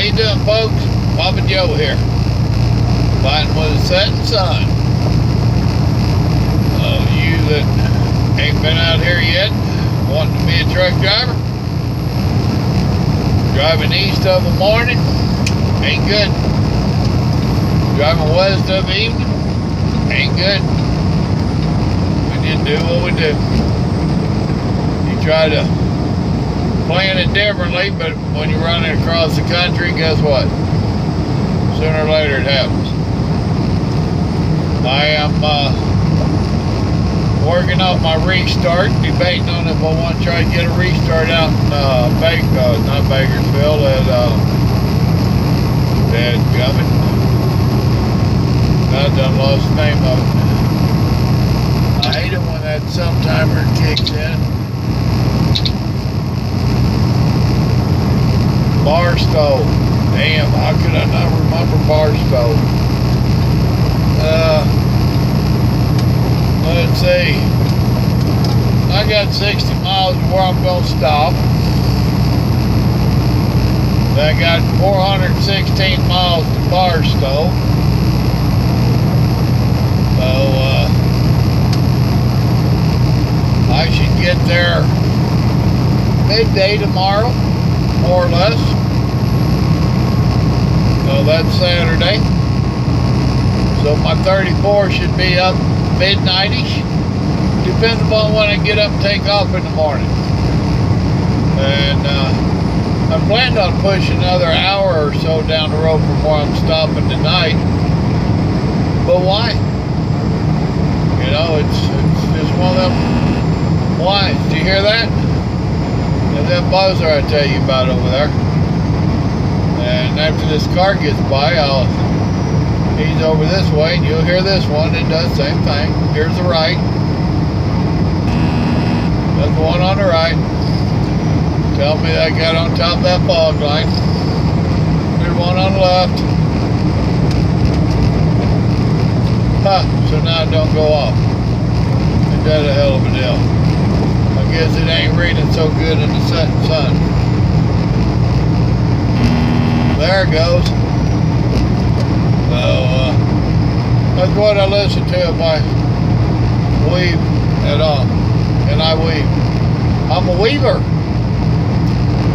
you doing, folks? Papa Joe here. Fighting with the setting sun. You that ain't been out here yet, wanting to be a truck driver, driving east of the morning, ain't good. Driving west of the evening, ain't good. We need to do what we do. You try to plan it differently, but when you're running across the country, guess what? Sooner or later it happens. I am working on my restart, debating on if I want to try to get a restart out in not Bakersfield, at Dadgummit. I done lost the name of it. I hate it when that sometimer kicks in. Barstow. Damn, how could I not remember Barstow? Let's see. I got 60 miles to where I'm going to stop. I got 416 miles to Barstow. So, I should get there midday tomorrow, more or less. So that's Saturday. So my 34 should be up mid-90s. Depends upon when I get up and take off in the morning. And I planned on pushing another hour or so down the road from where I'm stopping tonight. But why? You know, it's just one of them whys. Do you hear that? There's that buzzer I tell you about over there. And after this car gets by, I'll ease over this way, and you'll hear this one. It does the same thing. Here's the right. That's the one on the right. Tell me I got on top of that fog line. There's one on the left. So now it don't go off. Ain't that a hell of a deal? I guess it ain't reading so good in the setting sun. There it goes. So, that's what I listen to if I weave at all. And I weave. I'm a weaver.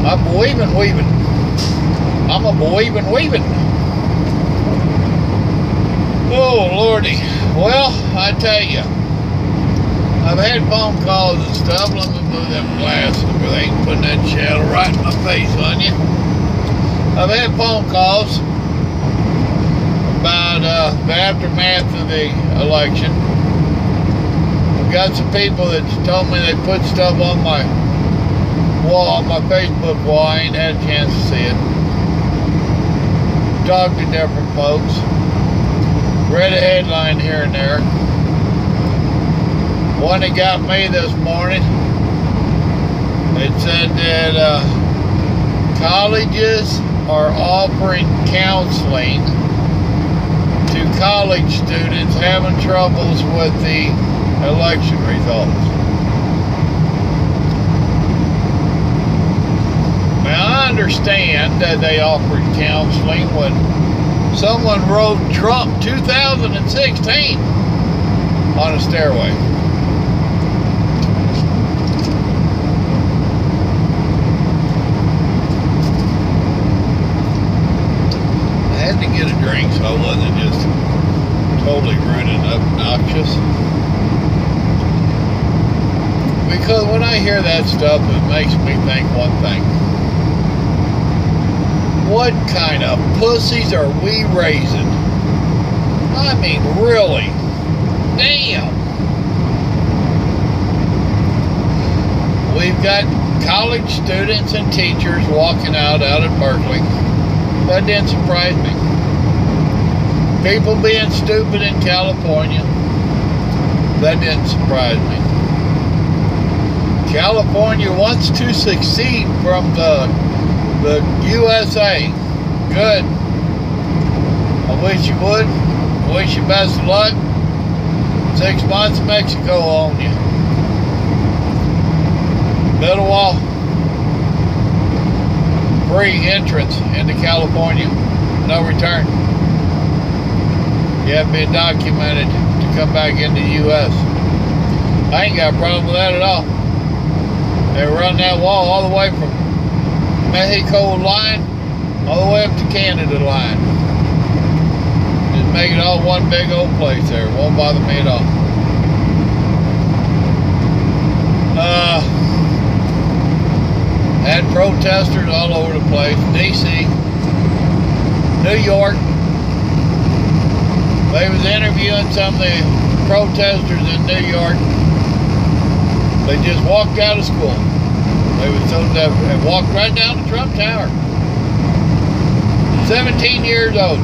I'm weaving. I'm a weaving. Oh, Lordy. Well, I tell you, I've had phone calls and stuff. Let me move them glasses where they ain't putting that shadow right in my face on you. I've had phone calls about the aftermath of the election. I've got some people that told me they put stuff on my wall, on my Facebook wall. I ain't had a chance to see it. Talked to different folks. Read a headline here and there. One that got me this morning, it said that colleges are offering counseling to college students having troubles with the election results. Now, I understand that they offered counseling when someone wrote Trump 2016 on a stairway. I had to get a drink so I wasn't just totally rude and obnoxious. Because when I hear that stuff, it makes me think one thing. What kind of pussies are we raising? I mean, really? Damn. We've got college students and teachers walking out at Berkeley. That didn't surprise me. People being stupid in California. That didn't surprise me. California wants to succeed from the USA. Good. I wish you would. I wish you best of luck. 6 months, Mexico on you. Middle wall. free entrance into California, no return. You have to be documented to come back into the U.S. I ain't got a problem with that at all. They run that wall all the way from Mexico line all the way up to Canada line. Just make it all one big old place there. It won't bother me at all. Had protesters all over the place. D.C., New York. They was interviewing some of the protesters in New York. They just walked out of school. They was told that and walked right down the Trump Tower. 17 years old.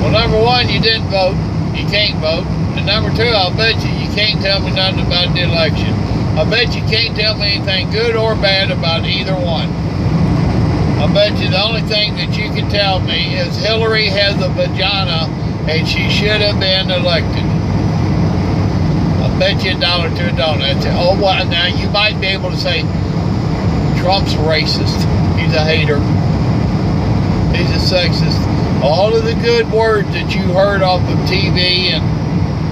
Well, number one, you didn't vote. You can't vote. And number two, I'll bet you can't tell me nothing about the election. I bet you can't tell me anything good or bad about either one. I bet you the only thing that you can tell me is Hillary has a vagina and she should have been elected. I bet you $1 to a donut. Oh, well, now you might be able to say Trump's racist. He's a hater. He's a sexist. All of the good words that you heard off of TV and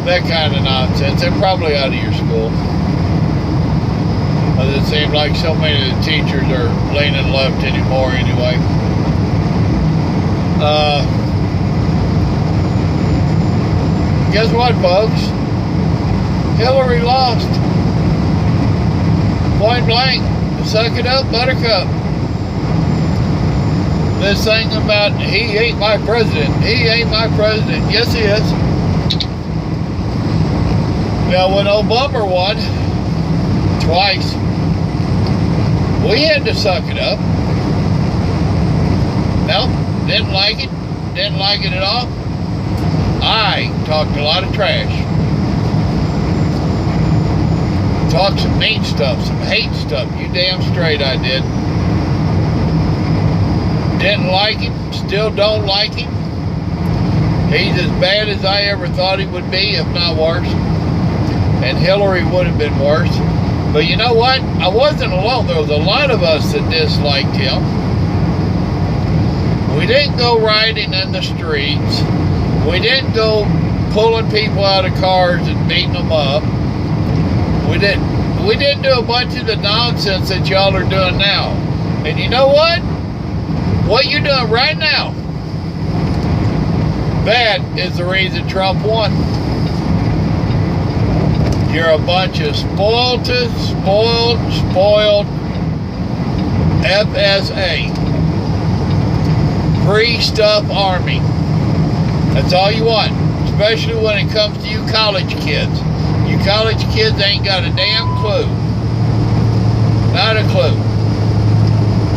that kind of nonsense, they're probably out of your school. It seems like so many of the teachers are leaning left anymore anyway. Guess what, folks? Hillary lost. Point blank. Suck it up, buttercup. This thing about he ain't my president. He ain't my president. Yes, he is. Now, when Obama won twice, we had to suck it up. No, didn't like it. Didn't like it at all. I talked a lot of trash. Talked some mean stuff, some hate stuff. You damn straight I did. Didn't like him. Still don't like him. He's as bad as I ever thought he would be, if not worse. And Hillary would have been worse. But you know what? I wasn't alone. There was a lot of us that disliked him. We didn't go riding in the streets. We didn't go pulling people out of cars and beating them up. We didn't do a bunch of the nonsense that y'all are doing now. And you know what? What you're doing right now, that is the reason Trump won. You're a bunch of spoiled FSA. Free stuff army. That's all you want. Especially when it comes to you college kids. You college kids ain't got a damn clue. Not a clue.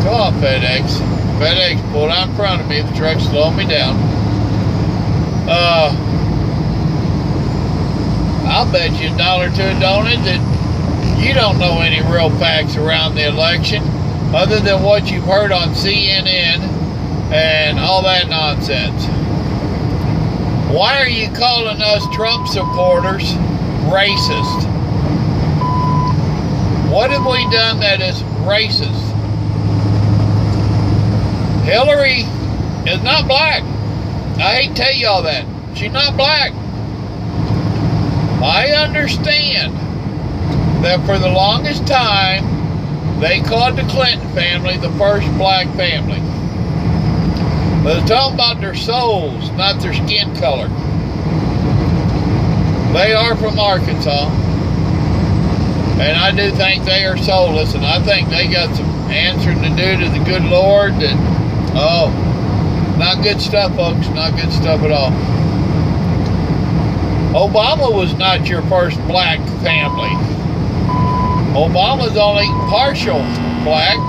Come on, FedEx. FedEx pulled out in front of me. The truck's slowing me down. I'll bet you $1 to a donut that you don't know any real facts around the election other than what you've heard on CNN and all that nonsense. Why are you calling us Trump supporters racist? What have we done that is racist? Hillary is not black. I hate to tell y'all that. She's not black. I understand that for the longest time, they called the Clinton family the first black family. But it's talking about their souls, not their skin color. They are from Arkansas. And I do think they are soulless, and I think they got some answering to do to the good Lord that, oh, not good stuff, folks, not good stuff at all. Obama was not your first black family. Obama's only partial black.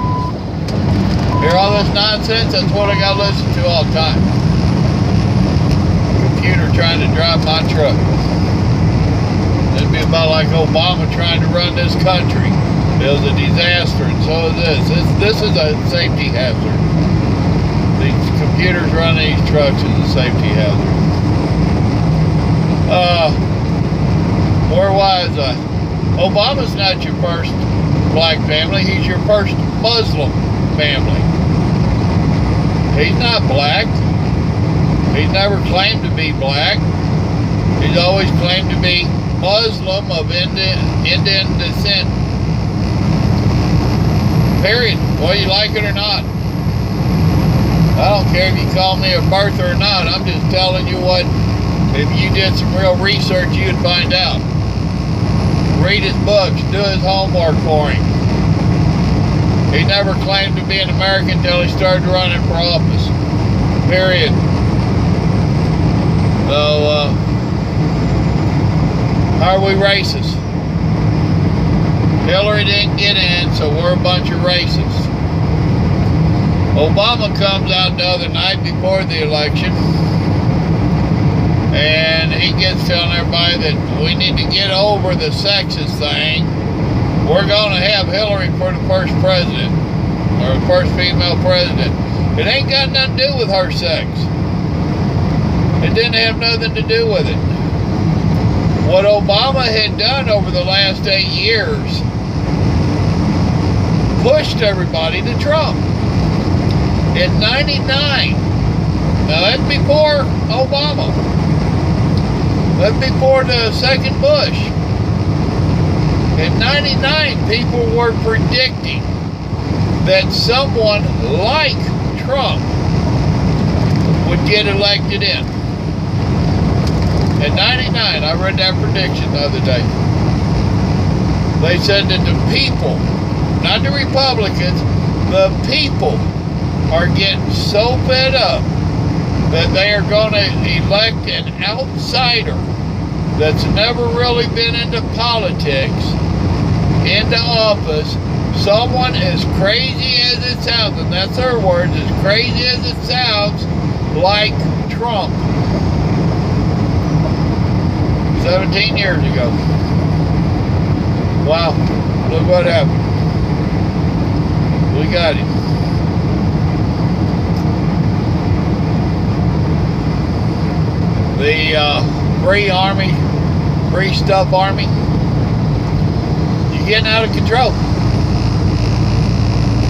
Hear all this nonsense? That's what I got to listen to all the time. Computer trying to drive my truck. It'd be about like Obama trying to run this country. It was a disaster, and so is this. This is a safety hazard. These computers running these trucks is a safety hazard. Where was I? Obama's not your first black family. He's your first Muslim family. He's not black. He's never claimed to be black. He's always claimed to be Muslim of Indian descent. Period. Whether you like it or not. I don't care if you call me a birther or not. I'm just telling you what, if you did some real research, you'd find out. Read his books. Do his homework for him. He never claimed to be an American until he started running for office. Period. So, how are we racist? Hillary didn't get in, so we're a bunch of racists. Obama comes out the other night before the election, and he gets telling everybody that we need to get over the sexist thing. We're going to have Hillary for the first president, or the first female president. It ain't got nothing to do with her sex. It didn't have nothing to do with it. What Obama had done over the last 8 years pushed everybody to Trump. In 99, now that's before Obama. That's before the second Bush. In 99, people were predicting that someone like Trump would get elected in. In 99, I read that prediction the other day. They said that the people, not the Republicans, the people are getting so fed up that they are going to elect an outsider that's never really been into politics into office. Someone as crazy as it sounds, and that's their words, as crazy as it sounds, like Trump. 17 years ago. Wow, look what happened. We got him. The free army, free stuff army, you're getting out of control.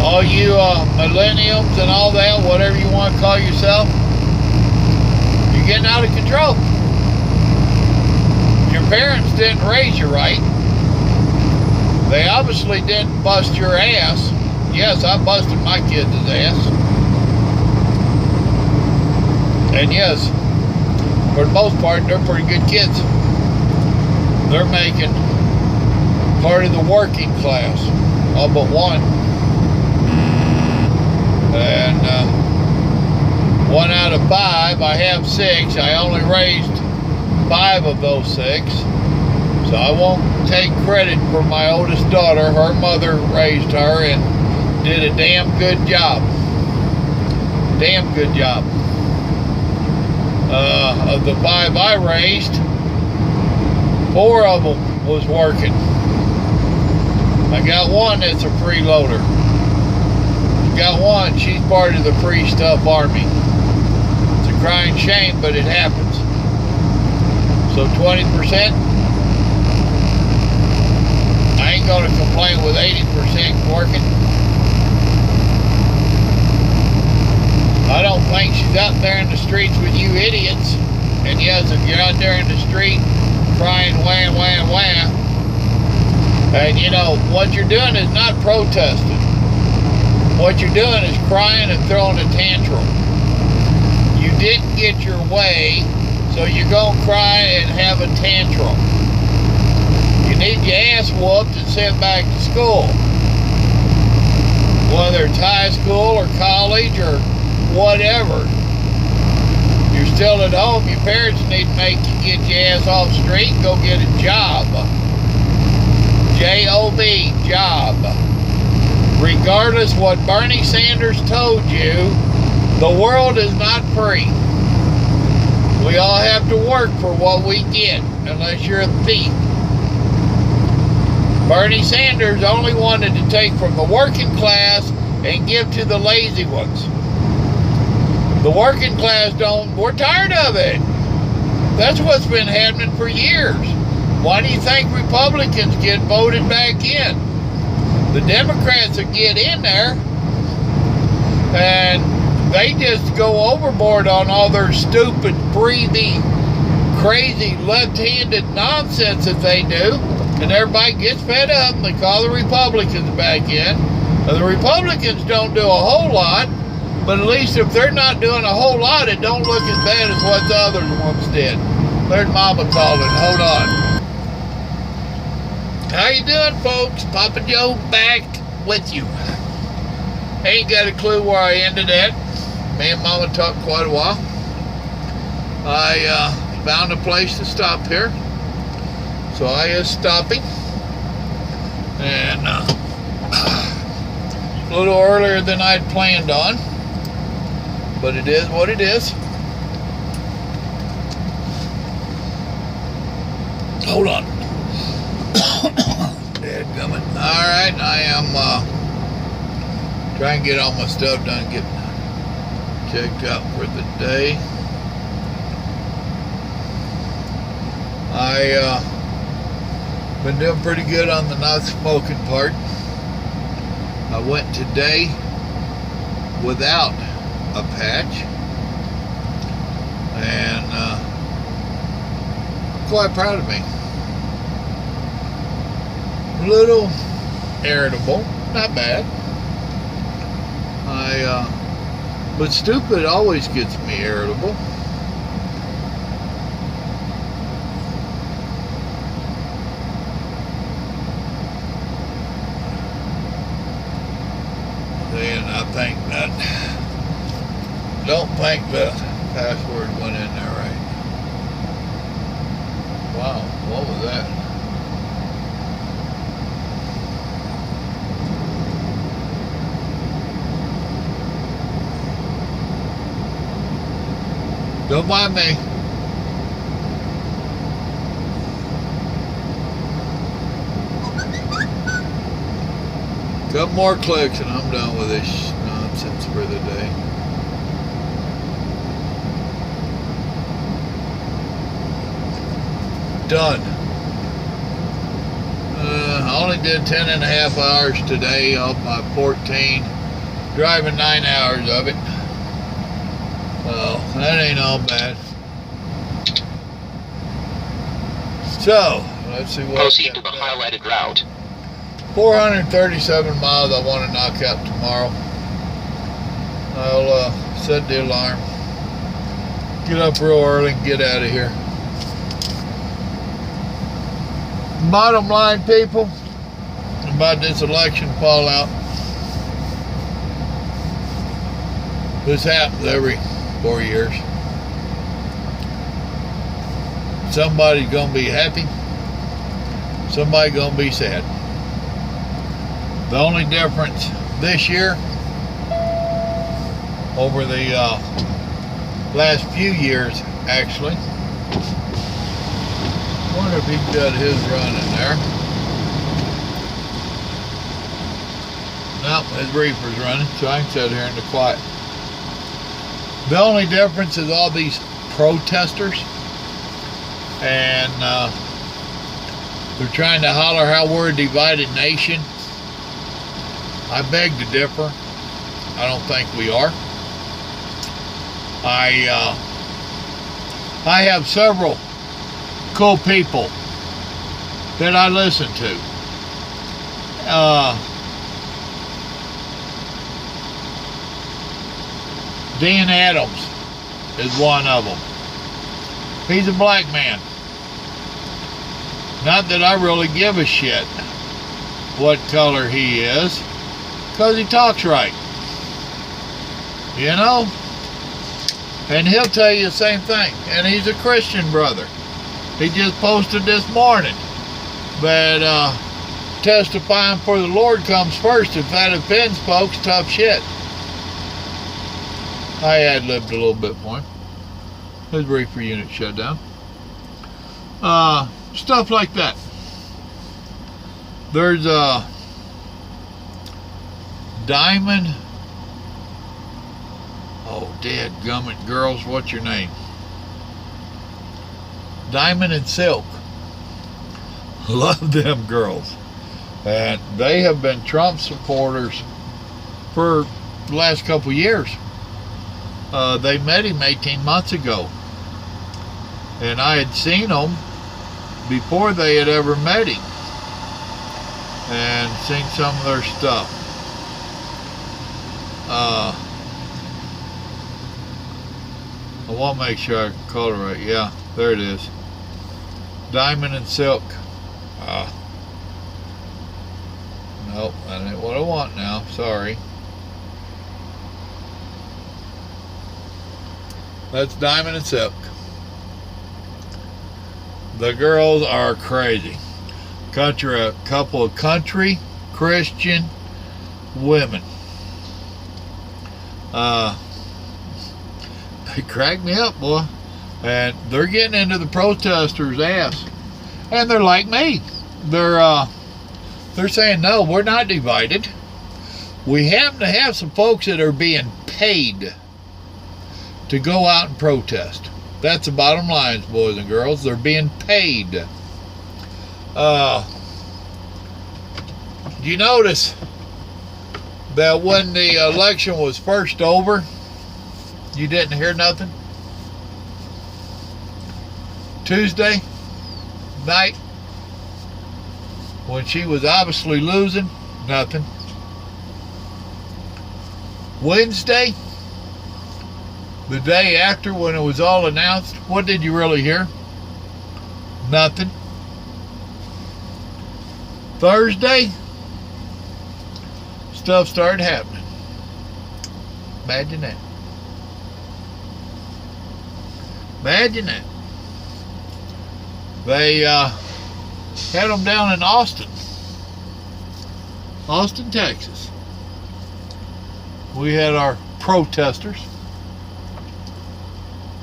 All you millennials and all that, whatever you want to call yourself, you're getting out of control. Your parents didn't raise you right. They obviously didn't bust your ass. Yes, I busted my kids' ass. And yes, for the most part, they're pretty good kids. They're making part of the working class, all but one. And 1 out of 5, I have 6. I only raised 5 of those 6. So I won't take credit for my oldest daughter. Her mother raised her and did a damn good job. Damn good job. Of the 5 I raised, 4 of them was working. I got one that's a freeloader. Got one, she's part of the free stuff army. It's a crying shame, but it happens. So 20%, I ain't gonna complain with 80% working. I don't think she's out there in the streets with you idiots. And yes, if you're out there in the street crying wah, wah, wah, and you know, what you're doing is not protesting. What you're doing is crying and throwing a tantrum. You didn't get your way, so you're gonna cry and have a tantrum. You need your ass whooped and sent back to school. Whether it's high school or college or whatever. You're still at home, your parents need to make you get your ass off the street and go get a job. J-O-B, job. Regardless what Bernie Sanders told you, the world is not free. We all have to work for what we get, unless you're a thief. Bernie Sanders only wanted to take from the working class and give to the lazy ones. The working class we're tired of it. That's what's been happening for years. Why do you think Republicans get voted back in? The Democrats will get in there and they just just go overboard on all their stupid, breathy, crazy, left-handed nonsense that they do. And everybody gets fed up and they call the Republicans back in. And the Republicans don't do a whole lot, but at least if they're not doing a whole lot, it don't look as bad as what the other ones did. There's Mama calling. Hold on. How you doing, folks? Papa Joe back with you. Ain't got a clue where I ended at. Me and Mama talked quite a while. I found a place to stop here, so I is stopping. And a little earlier than I'd planned on, but it is what it is. Hold on. Dadgummit. Alright, I am trying to get all my stuff done, get checked out for the day. I been doing pretty good on the not smoking part. I went today without a patch, and quite proud of me. A little irritable, not bad. But stupid always gets me irritable. And I think that, don't think the password went in there right. Wow, what was that? Don't mind me. Couple more clicks and I'm done with this nonsense for the day. Done. I only did 10.5 hours today off my 14. Driving 9 hours of it. Well, that ain't all bad. So, let's see what. Proceed to the highlighted route. 437 miles I want to knock out tomorrow. I'll set the alarm. Get up real early and get out of here. Bottom line, people, about this election fallout. This happens every 4 years. Somebody's gonna be happy. Somebody's gonna be sad. The only difference this year over the last few years, actually. I wonder if he got his running there. Nope, his reefer's running, so I can sit here in the quiet. The only difference is all these protesters, and they're trying to holler how we're a divided nation. I beg to differ. I don't think we are. I have several cool people that I listen to. Dan Adams is one of them. He's a black man. Not that I really give a shit what color he is, because he talks right. You know? And he'll tell you the same thing. And he's a Christian brother. He just posted this morning that testifying for the Lord comes first. If that offends folks, tough shit. I ad-libbed a little bit for him. His reefer unit shut down. Stuff like that. There's Diamond. Oh, dadgummit, girls, what's your name? Diamond and Silk. Love them girls. And they have been Trump supporters for the last couple years. They met him 18 months ago. And I had seen them before they had ever met him. And seen some of their stuff. I want to make sure I call it right. Yeah, there it is. Diamond and Silk. Nope, that ain't what I want now. Sorry. That's Diamond and Silk. The girls are crazy. A couple of country Christian women. They crack me up, boy. And they're getting into the protesters' ass. And they're like me. They're saying, no, we're not divided. We happen to have some folks that are being paid to go out and protest. That's the bottom line, boys and girls. They're being paid. You notice that when the election was first over, you didn't hear nothing? Tuesday night, when she was obviously losing, nothing. Wednesday, the day after when it was all announced, what did you really hear? Nothing. Thursday, stuff started happening. Imagine that. Imagine that. They had them down in Austin, Texas. We had our protesters.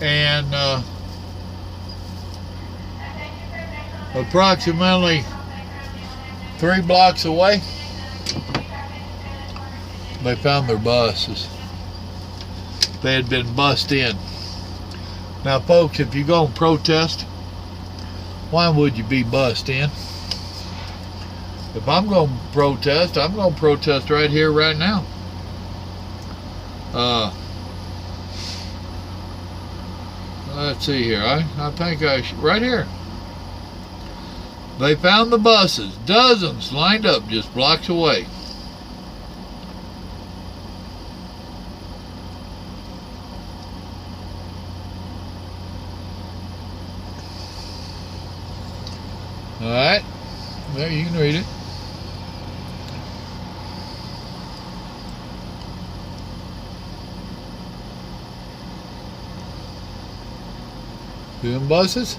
And approximately 3 blocks away, they found their buses. They had been bussed in. Now, folks, if you go and protest, why would you be bussed in? If I'm going to protest, I'm going to protest right here, right now. Let's see here. I think right here. They found the buses, dozens lined up just blocks away. All right, there you can read it. Doing buses?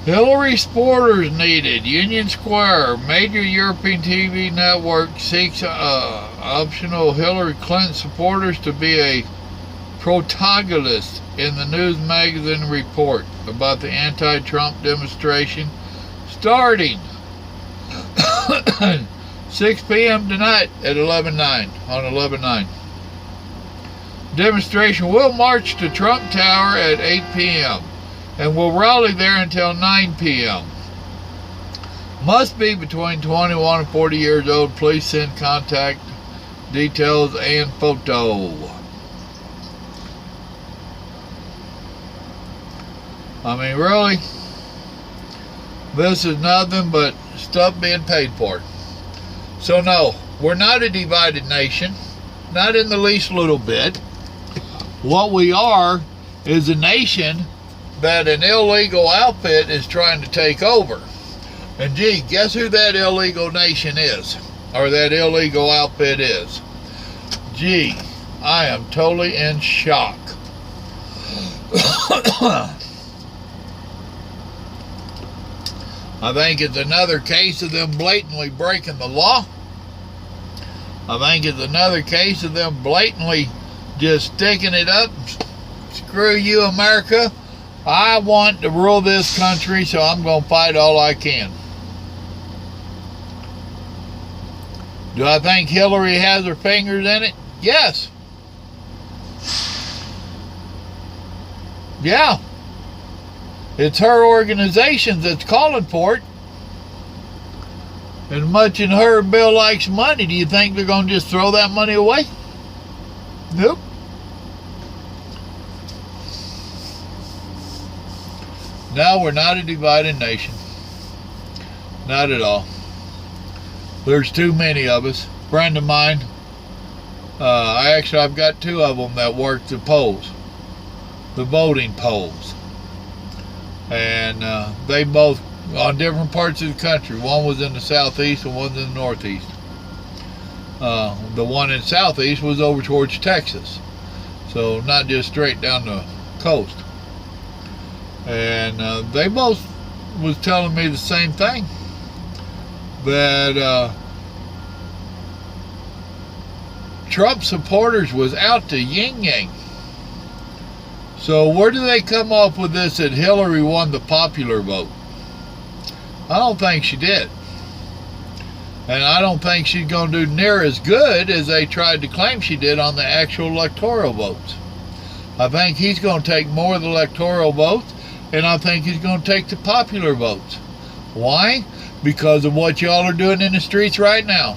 Hillary supporters needed. Union Square. Major European TV network seeks optional Hillary Clinton supporters to be a protagonist in the news magazine report about the anti-Trump demonstration starting 6 p.m. tonight at 11/9 on 11/9. Demonstration will march to Trump Tower at 8 p.m. and will rally there until 9 p.m. Must be between 21 and 40 years old. Please send contact details and photo. I mean, really? This is nothing but stuff being paid for. So no, we're not a divided nation. Not in the least little bit. What we are is a nation that an illegal outfit is trying to take over. And gee, guess who that illegal nation is? Or that illegal outfit is? Gee, I am totally in shock. I think it's another case of them blatantly breaking the law. I think it's another case of them blatantly just sticking it up. Screw you, America. I want to rule this country, so I'm going to fight all I can. Do I think Hillary has her fingers in it? Yes. Yeah. It's her organization that's calling for it. And much in her Bill likes money, do you think they're going to just throw that money away? Nope. No, we're not a divided nation. Not at all. There's too many of us. A friend of mine, I've got two of them that work the polls, the voting polls. And they both on different parts of the country. One was in the southeast and one's in the northeast. The one in the southeast was over towards Texas, so not just straight down the coast. And they both was telling me the same thing, that Trump supporters was out to yin-yang. So where do they come up with this that Hillary won the popular vote? I don't think she did. And I don't think she's going to do near as good as they tried to claim she did on the actual electoral votes. I think he's going to take more of the electoral votes, and I think he's going to take the popular votes. Why? Because of what y'all are doing in the streets right now.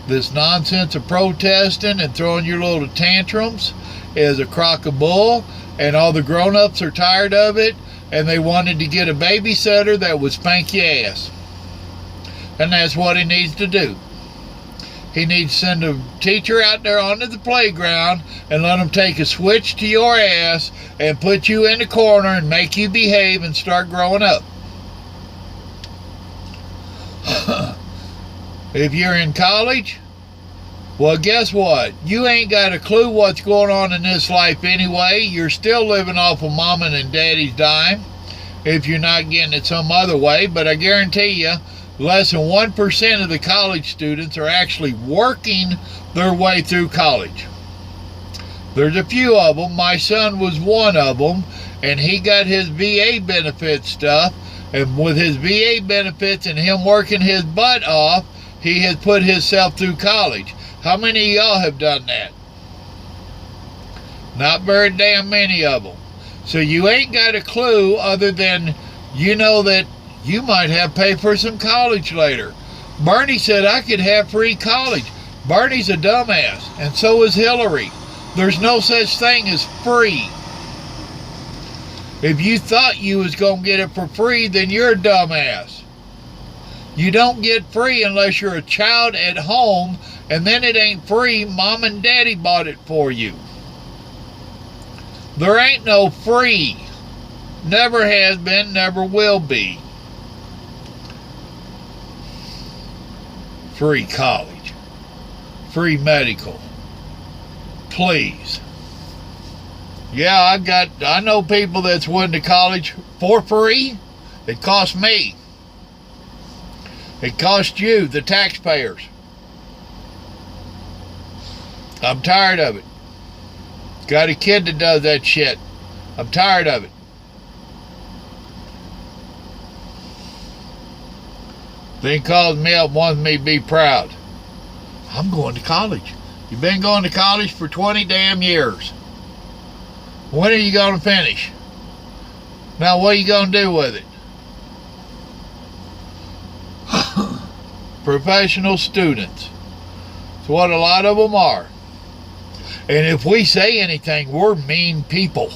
This nonsense of protesting and throwing your little tantrums is a crock of bull, and all the grown-ups are tired of it, and they wanted to get a babysitter that would spank your ass. And that's what he needs to do. He needs to send a teacher out there onto the playground and let them take a switch to your ass and put you in the corner and make you behave and start growing up. If you're in college, well, guess what? You ain't got a clue what's going on in this life anyway. You're still living off of mama and daddy's dime if you're not getting it some other way. But I guarantee you, less than 1% of the college students are actually working their way through college. There's a few of them. My son was one of them, and he got his VA benefit stuff. And with his VA benefits and him working his butt off, he has put himself through college. How many of y'all have done that? Not very damn many of them. So you ain't got a clue other than you know that you might have to pay for some college later. Bernie said I could have free college. Bernie's a dumbass, and so is Hillary. There's no such thing as free. If you thought you was going to get it for free, then you're a dumbass. You don't get free unless you're a child at home, and then it ain't free. Mom and daddy bought it for you. There ain't no free. Never has been, never will be. Free college. Free medical. Please. Yeah, I know people that's went to college for free. It cost me. It cost you, the taxpayers. I'm tired of it. Got a kid that does that shit. I'm tired of it. Then calls me up, wants me to be proud. I'm going to college. You've been going to college for 20 damn years. When are you going to finish? Now what are you going to do with it? Professional students. It's what a lot of them are. And if we say anything, we're mean people.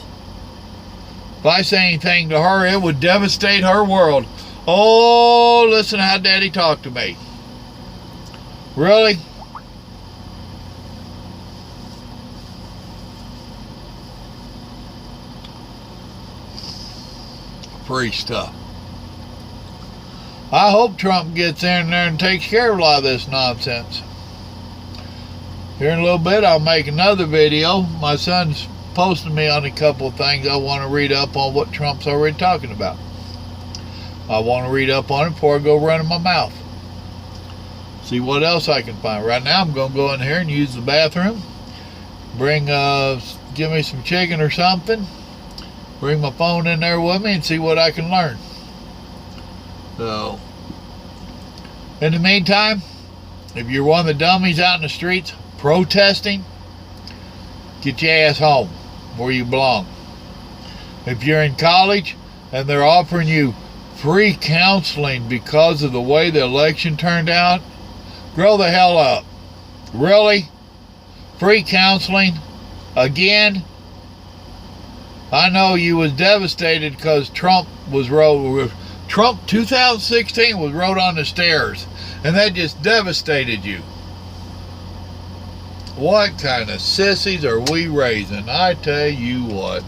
If I say anything to her, it would devastate her world. Oh, listen to how Daddy talked to me. Really? Free stuff. I hope Trump gets in there and takes care of a lot of this nonsense. Here in a little bit, I'll make another video. My son's posting me on a couple of things I want to read up on what Trump's already talking about. I want to read up on it before I go running my mouth. See what else I can find. Right now, I'm going to go in here and use the bathroom. Give me some chicken or something. Bring my phone in there with me and see what I can learn. So, in the meantime, if you're one of the dummies out in the streets protesting, get your ass home where you belong. If you're in college and they're offering you free counseling because of the way the election turned out, grow the hell up. Really? Free counseling? Again? I know you was devastated because Trump 2016 was rode on the stairs, and that just devastated you. What kind of sissies are we raising? I tell you what.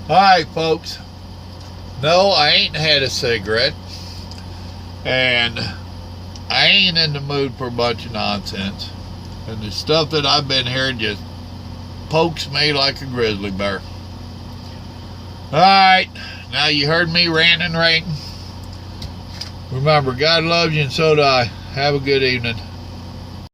Alright, folks. No, I ain't had a cigarette, and I ain't in the mood for a bunch of nonsense. And the stuff that I've been hearing just pokes me like a grizzly bear. Alright, now you heard me ranting and raving. Remember, God loves you and so do I. Have a good evening.